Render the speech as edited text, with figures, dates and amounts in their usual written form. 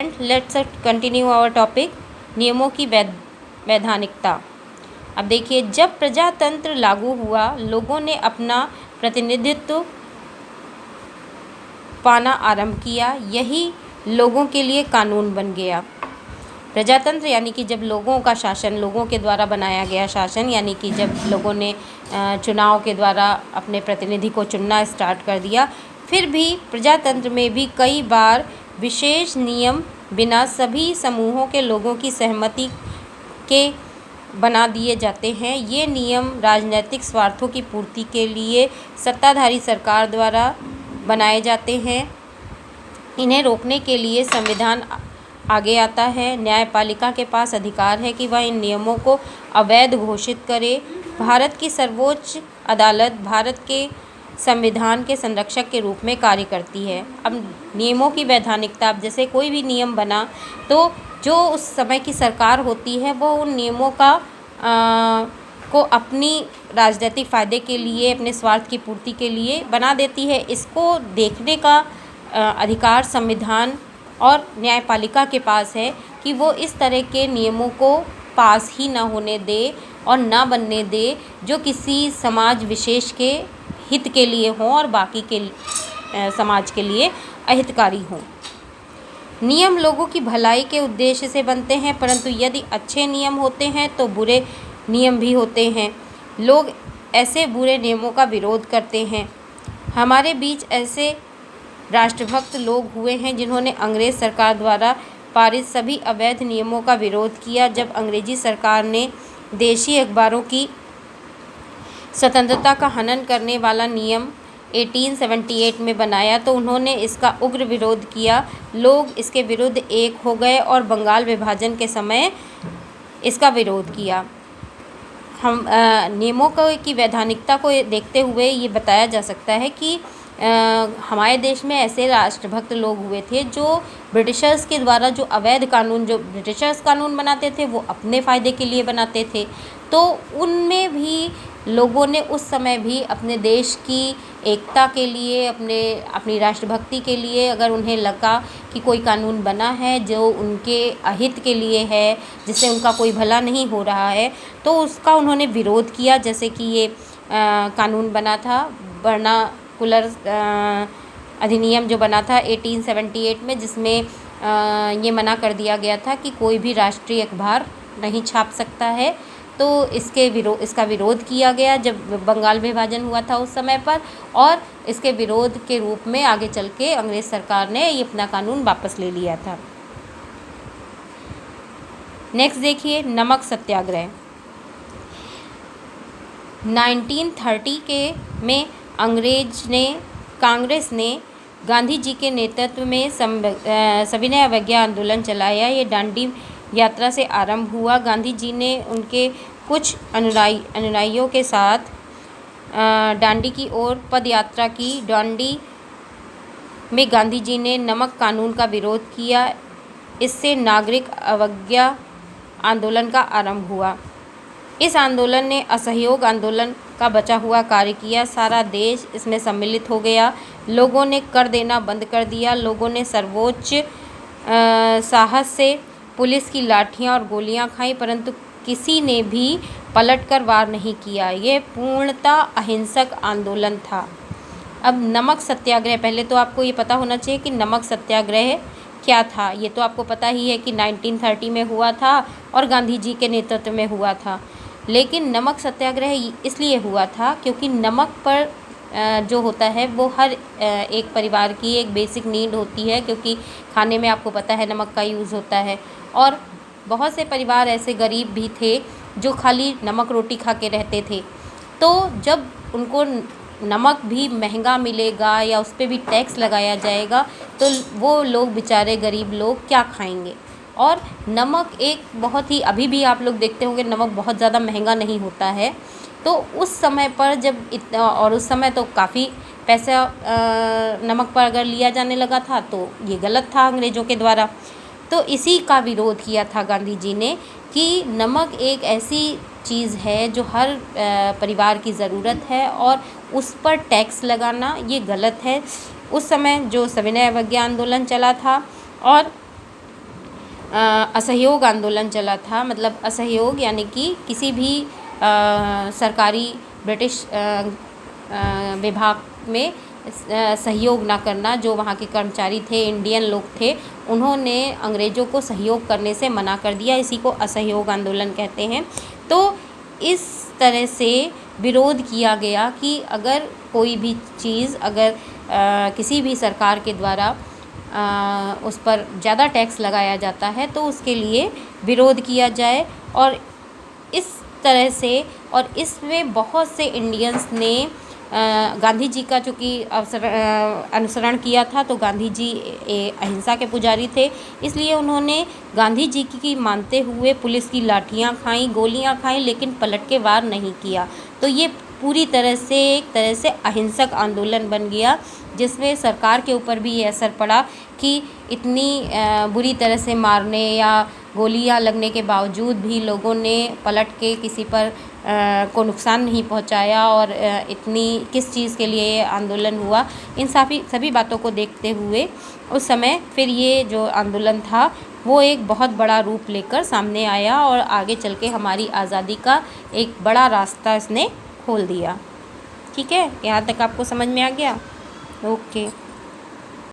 Let's continue our topic, नियमों की वैधानिकता। अब देखिए, जब प्रजातंत्र लागू हुआ, लोगों ने अपना प्रतिनिधित्व पाना आरंभ किया। यही लोगों के लिए कानून बन गया। प्रजातंत्र यानी कि जब लोगों का शासन, लोगों के द्वारा बनाया गया शासन, यानी कि जब लोगों ने चुनाव के द्वारा अपने प्रतिनिधि को चुनना स्टार्ट कर दिया। फिर भी प्रजातंत्र में भी कई बार विशेष नियम बिना सभी समूहों के लोगों की सहमति के बना दिए जाते हैं। ये नियम राजनीतिक स्वार्थों की पूर्ति के लिए सत्ताधारी सरकार द्वारा बनाए जाते हैं। इन्हें रोकने के लिए संविधान आगे आता है। न्यायपालिका के पास अधिकार है कि वह इन नियमों को अवैध घोषित करे। भारत की सर्वोच्च अदालत भारत के संविधान के संरक्षक के रूप में कार्य करती है। अब नियमों की वैधानिकता, अब जैसे कोई भी नियम बना तो जो उस समय की सरकार होती है वो उन नियमों को अपनी राजनीतिक फ़ायदे के लिए, अपने स्वार्थ की पूर्ति के लिए बना देती है। इसको देखने का अधिकार संविधान और न्यायपालिका के पास है कि वो इस तरह के नियमों को पास ही ना होने दे और ना बनने दे जो किसी समाज विशेष के हित के लिए हों और बाकी के समाज के लिए अहितकारी हों। नियम लोगों की भलाई के उद्देश्य से बनते हैं, परंतु यदि अच्छे नियम होते हैं तो बुरे नियम भी होते हैं। लोग ऐसे बुरे नियमों का विरोध करते हैं। हमारे बीच ऐसे राष्ट्रभक्त लोग हुए हैं जिन्होंने अंग्रेज़ सरकार द्वारा पारित सभी अवैध नियमों का विरोध किया। जब अंग्रेजी सरकार ने देशी अखबारों की स्वतंत्रता का हनन करने वाला नियम 1878 में बनाया तो उन्होंने इसका उग्र विरोध किया। लोग इसके विरुद्ध एक हो गए और बंगाल विभाजन के समय इसका विरोध किया। हम नियमों की वैधानिकता को देखते हुए ये बताया जा सकता है कि हमारे देश में ऐसे राष्ट्रभक्त लोग हुए थे जो ब्रिटिशर्स के द्वारा जो अवैध कानून, जो ब्रिटिशर्स कानून बनाते थे वो अपने फ़ायदे के लिए बनाते थे। तो उनमें भी लोगों ने उस समय भी अपने देश की एकता के लिए, अपनी राष्ट्रभक्ति के लिए, अगर उन्हें लगा कि कोई कानून बना है जो उनके अहित के लिए है, जिससे उनका कोई भला नहीं हो रहा है, तो उसका उन्होंने विरोध किया। जैसे कि ये कानून बना था, वर्नाकुलर अधिनियम जो बना था 1878 में, जिसमें ये मना कर दिया गया था कि कोई भी राष्ट्रीय अखबार नहीं छाप सकता है। तो इसका विरोध किया गया जब बंगाल विभाजन हुआ था उस समय पर, और इसके विरोध के रूप में आगे चल के अंग्रेज़ सरकार ने ये अपना कानून वापस ले लिया था। नेक्स्ट देखिए, नमक सत्याग्रह। 1930 में कांग्रेस ने गांधी जी के नेतृत्व में सविनय अवज्ञा आंदोलन चलाया। ये दांडी यात्रा से आरंभ हुआ। गांधी जी ने उनके कुछ अनुयायियों के साथ दांडी की ओर पद यात्रा की। दांडी में गांधी जी ने नमक कानून का विरोध किया। इससे नागरिक अवज्ञा आंदोलन का आरंभ हुआ। इस आंदोलन ने असहयोग आंदोलन का बचा हुआ कार्य किया। सारा देश इसमें सम्मिलित हो गया। लोगों ने कर देना बंद कर दिया। लोगों ने सर्वोच्च साहस से पुलिस की लाठियां और गोलियां खाई, परंतु किसी ने भी पलटकर वार नहीं किया। ये पूर्णतः अहिंसक आंदोलन था। अब नमक सत्याग्रह, पहले तो आपको ये पता होना चाहिए कि नमक सत्याग्रह क्या था। ये तो आपको पता ही है कि 1930 में हुआ था और गांधी जी के नेतृत्व में हुआ था। लेकिन नमक सत्याग्रह इसलिए हुआ था क्योंकि नमक पर जो होता है वो हर एक परिवार की एक बेसिक नीड होती है, क्योंकि खाने में आपको पता है नमक का यूज़ होता है। और बहुत से परिवार ऐसे गरीब भी थे जो खाली नमक रोटी खा के रहते थे। तो जब उनको नमक भी महंगा मिलेगा या उस पर भी टैक्स लगाया जाएगा तो वो लोग, बेचारे गरीब लोग, क्या खाएंगे। और नमक एक बहुत ही, अभी भी आप लोग देखते होंगे नमक बहुत ज़्यादा महंगा नहीं होता है। तो उस समय पर जब और उस समय तो काफ़ी पैसा नमक पर अगर लिया जाने लगा था तो ये गलत था अंग्रेज़ों के द्वारा। तो इसी का विरोध किया था गांधी जी ने कि नमक एक ऐसी चीज़ है जो हर परिवार की ज़रूरत है और उस पर टैक्स लगाना ये गलत है। उस समय जो सविनय अवज्ञा आंदोलन चला था और असहयोग आंदोलन चला था। मतलब असहयोग यानी कि किसी भी सरकारी ब्रिटिश विभाग में सहयोग ना करना। जो वहाँ के कर्मचारी थे, इंडियन लोग थे, उन्होंने अंग्रेज़ों को सहयोग करने से मना कर दिया। इसी को असहयोग आंदोलन कहते हैं। तो इस तरह से विरोध किया गया कि अगर कोई भी चीज़ अगर किसी भी सरकार के द्वारा उस पर ज़्यादा टैक्स लगाया जाता है तो उसके लिए विरोध किया जाए। और इस तरह से और इसमें बहुत से इंडियंस ने गांधी जी का चूँकि अनुसरण किया था। तो गांधी जी अहिंसा के पुजारी थे, इसलिए उन्होंने गांधी जी की मानते हुए पुलिस की लाठियाँ खाईं, गोलियाँ खाईं, लेकिन पलट के वार नहीं किया। तो ये पूरी तरह से एक तरह से अहिंसक आंदोलन बन गया, जिसमें सरकार के ऊपर भी ये असर पड़ा कि इतनी बुरी तरह से मारने या गोलियां लगने के बावजूद भी लोगों ने पलट के किसी पर को नुकसान नहीं पहुंचाया। और इतनी किस चीज़ के लिए ये आंदोलन हुआ, इन सभी बातों को देखते हुए उस समय फिर ये जो आंदोलन था वो एक बहुत बड़ा रूप लेकर सामने आया और आगे चल के हमारी आज़ादी का एक बड़ा रास्ता इसने खोल दिया। ठीक है, यहाँ तक आपको समझ में आ गया? ओके।